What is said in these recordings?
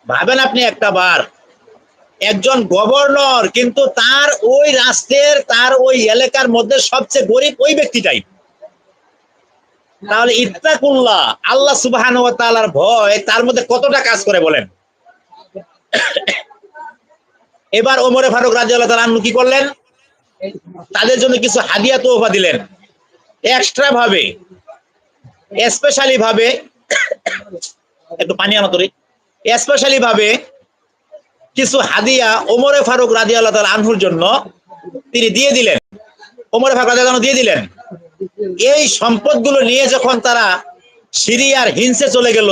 ভাবেন আপনি একটা বার, একজন গভর্নর কিন্তু তার ওই রাষ্ট্রের তার ওই এলাকার মধ্যে সবচেয়ে গরিব ওই ব্যক্তিটাই। তাহলে ইত্তাকুল্লাহ, আল্লাহ সুবহানাহু ওয়া তাআলার ভয় তার মধ্যে কতটা কাজ করে বলেন। এবার ওমরে ফারুক রাদিয়াল্লাহু তাআলা আনহু কি করলেন? তাদের জন্য কিছু হাদিয়া তোহফা দিলেন, এক্সট্রা ভাবে, স্পেশালি ভাবে। একটু পানি আনো তোরে। স্পেশালি ভাবে কিছু হাদিয়া ওমরে ফারুক রাদিয়াল্লাহু তাআলা আনহুর জন্য তিনি দিয়ে দিলেন, ওমরে ফারুক রাদিয়াল্লাহু আনহু দিয়ে দিলেন। এই সম্পদগুলো নিয়ে যখন তারা সিরিয়ার হিনসে চলে গেল,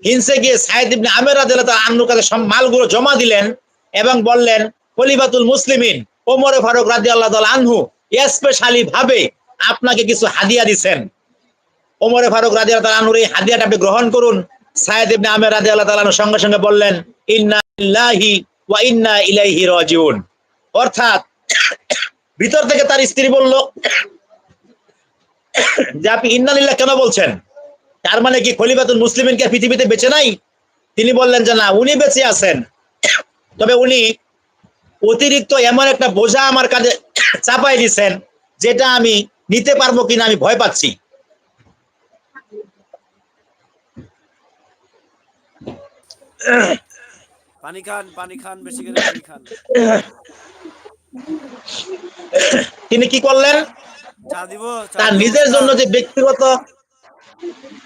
হিনসে গিয়ে সাইদ ইবনে আমের রাদিয়াল্লাহু তাআলা আনহুর কাছে সব মালগুলো জমা দিলেন এবং বললেন, খলিফাতুল মুসলিমিন ওমরে ফারুক রাদিয়াল্লাহু তাআলা আনহু স্পেশালি ভাবে আপনাকে কিছু হাদিয়া দিবেন। ওমরে ফারুক রাদিয়াল্লাহু তাআলা আনহুর এই হাদিয়াটা আপনি গ্রহণ করুন। সাইদ ইবনে আমের রাদিয়াল্লাহু তাআলা আনহু সঙ্গে সঙ্গে বললেন, ইন্না লিল্লাহি ওয়া ইন্না ইলাইহি রাজিউন। অর্থাৎ ভিতর থেকে তার স্ত্রী বলল যে আপনি ইন্না লিল্লাহ কেন বলছেন? তার মানে কি খলিফাতুল মুসলিমিন কি পৃথিবীতে বেঁচে নাই? তিনি বললেন যে না, উনি বেঁচে আছেন, তবে উনি অতিরিক্ত এমন একটা বোঝা আমার কাঁধে চাপাই দিয়েছেন যেটা আমি নিতে পারবো কিনা আমি ভয় পাচ্ছি। পানি খান বেশি করে পানি খান। তিনি কি করলেন? চা দিব, তার নিজের জন্য যে ব্যক্তিগত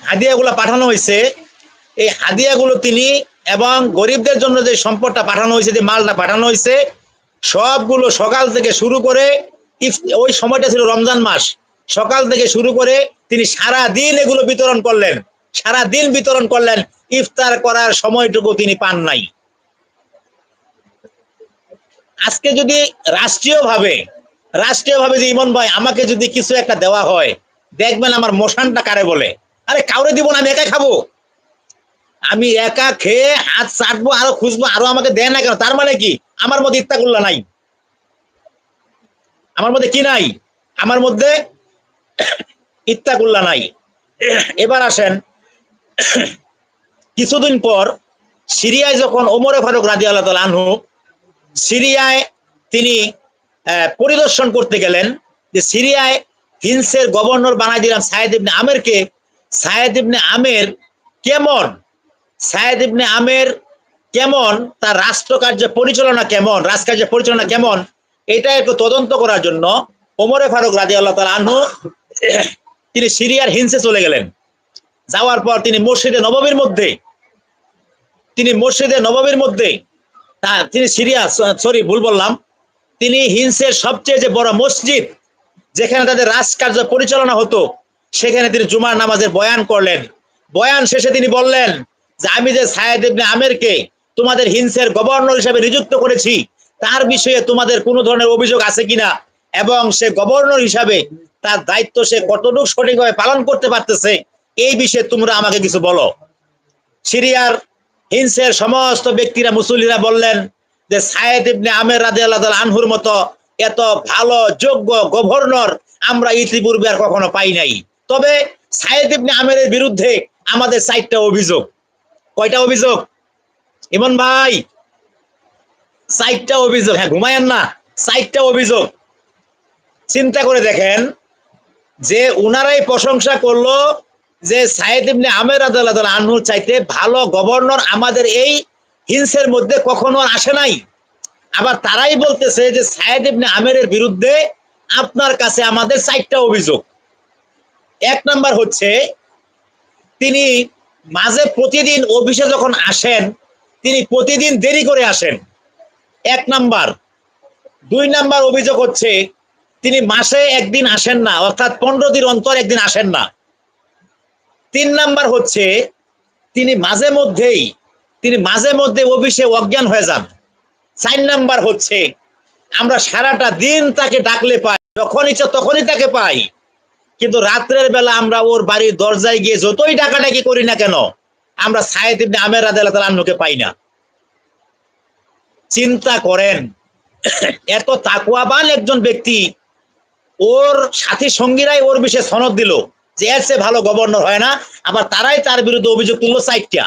হাদিয়াগুলো পাঠানো হয়েছে, এই হাদিয়াগুলো তিনি এবং গরিবদের জন্য যে সম্পদটা পাঠানো হয়েছে, যে মালটা পাঠানো হয়েছে, সবগুলো সকাল থেকে শুরু করে, ওই সময়টা ছিল রমজান মাস, সকাল থেকে শুরু করে তিনি সারা দিন এগুলো বিতরণ করলেন, সারা দিন বিতরণ করলেন, ইফতার করার সময়টুকু তিনি পান নাই। আজকে যদি রাষ্ট্রীয়ভাবে যে ইমন ভাই আমাকে যদি কিছু একটা দেওয়া হয়, দেখবেন আমার মোশনটা কারে বলে, আরে কাউরে দিব না, আমি একাই খাবো, আমি একা খেয়ে হাত চাটবো, আরো খুঁজবো, আরো আমাকে দেয় না কেন? তার মানে কি আমার মধ্যে ইত্তাকুল্লাহ নাই, আমার মধ্যে কি নাই, আমার মধ্যে ইত্তাকুল্লাহ নাই। এবার আসেন, কিছুদিন পর সিরিয়ায় যখন ওমরে ফারুক রাদিয়াল্লাহু তাআলা আনহু সিরিয়ায় তিনি পরিদর্শন করতে গেলেন, যে সিরিয়ায় হিনসের গভর্নর বানাই দিলাম সাইদ ইবনে আমেরকে। সাইদ ইবনে আমের কেমন, সাইদ ইবনে আমের কেমন, তার রাষ্ট্রকার্য পরিচালনা কেমন, রাজকার্য পরিচালনা কেমন, এটা একটু তদন্ত করার জন্য ওমরে ফারুক রাদিয়াল্লাহু তাআলা আনহু তিনি সিরিয়ার হিনসে চলে গেলেন। যাওয়ার পর তিনি মসজিদে নববীর মধ্যে তিনি সিরিয়া, সরি ভুল বললাম, তিনি হিনসের সবচেয়ে যে বড় মসজিদ যেখানে তাদের রাজকার্য পরিচালনা হতো, সেখানে তিনি জুমার নামাজের বয়ান করলেন। বয়ান শেষে তিনি বললেন যে আমি যে সাইদ ইবনে আমেরকে তোমাদের হিনসের গভর্নর হিসেবে নিযুক্ত করেছি, তার বিষয়ে তোমাদের কোনো ধরনের অভিযোগ আছে কিনা, এবং সে গভর্নর হিসাবে তার দায়িত্ব সে কতটুকু সঠিকভাবে পালন করতে পারতেছে, এই বিষয়ে তোমরা আমাকে কিছু বলো। সিরিয়ার হিনসের সমস্ত ব্যক্তিরা, মুসল্লিরা বললেন যে সাইদ ইবনে আমের রাদিয়াল্লাহু তাআলা আনহুর মতো এত ভালো যোগ্য গভর্নর আমরা ইতিপূর্বে আর কখনো পাই নাই। তবে সাইদ ইবনে আমেরের বিরুদ্ধে আমাদের 4টা অভিযোগ। কয়টা অভিযোগ ইমন ভাই? 4টা অভিযোগ। হ্যাঁ, ঘুমায়েন না, 4টা অভিযোগ। চিন্তা করে দেখেন যে উনারাই প্রশংসা করলো যে সাইদ ইবনে আমের রাদিয়াল্লাহু তাআলা আনহুর চাইতে ভালো গভর্নর আমাদের এই হিনসের মধ্যে কখনো আসে নাই। আবার তারাই বলতেছে যে সাইদ ইবনে আমেরের বিরুদ্ধে আপনার কাছে আমাদের 4টা অভিযোগ। 1 নাম্বার হচ্ছে তিনি মাঝে প্রতিদিন অফিসে যখন আসেন, তিনি প্রতিদিন দেরি করে আসেন, 1 নাম্বার। 2 নাম্বার অভিযোগ হচ্ছে তিনি মাসে একদিন আসেন না, অর্থাৎ 15 দিন অন্তর একদিন আসেন না। 3 নাম্বার হচ্ছে তিনি মাঝে মধ্যে অফিসে অজ্ঞান হয়ে যান। 4 নাম্বার হচ্ছে আমরা সারাটা দিন তাকে ডাকলে পাই, যখন ইচ্ছা তখনই তাকে পাই, কিন্তু রাত্রের বেলা আমরা ওর বাড়ির দরজায় গিয়ে যতই ডাকাডাকি করি না কেন, আমরা সাইদ ইবনে আমের রাদিয়াল্লাহু তাআলা আনহুকে পাই না। চিন্তা করেন, এত তাকওয়াবান একজন ব্যক্তি, ওর সাথী সঙ্গীরাই ওর বিষয়ে সনদ দিল যে এর চেয়ে ভালো গভর্নর হয় না, আবার তারাই তার বিরুদ্ধে অভিযোগ তুললো 4টা।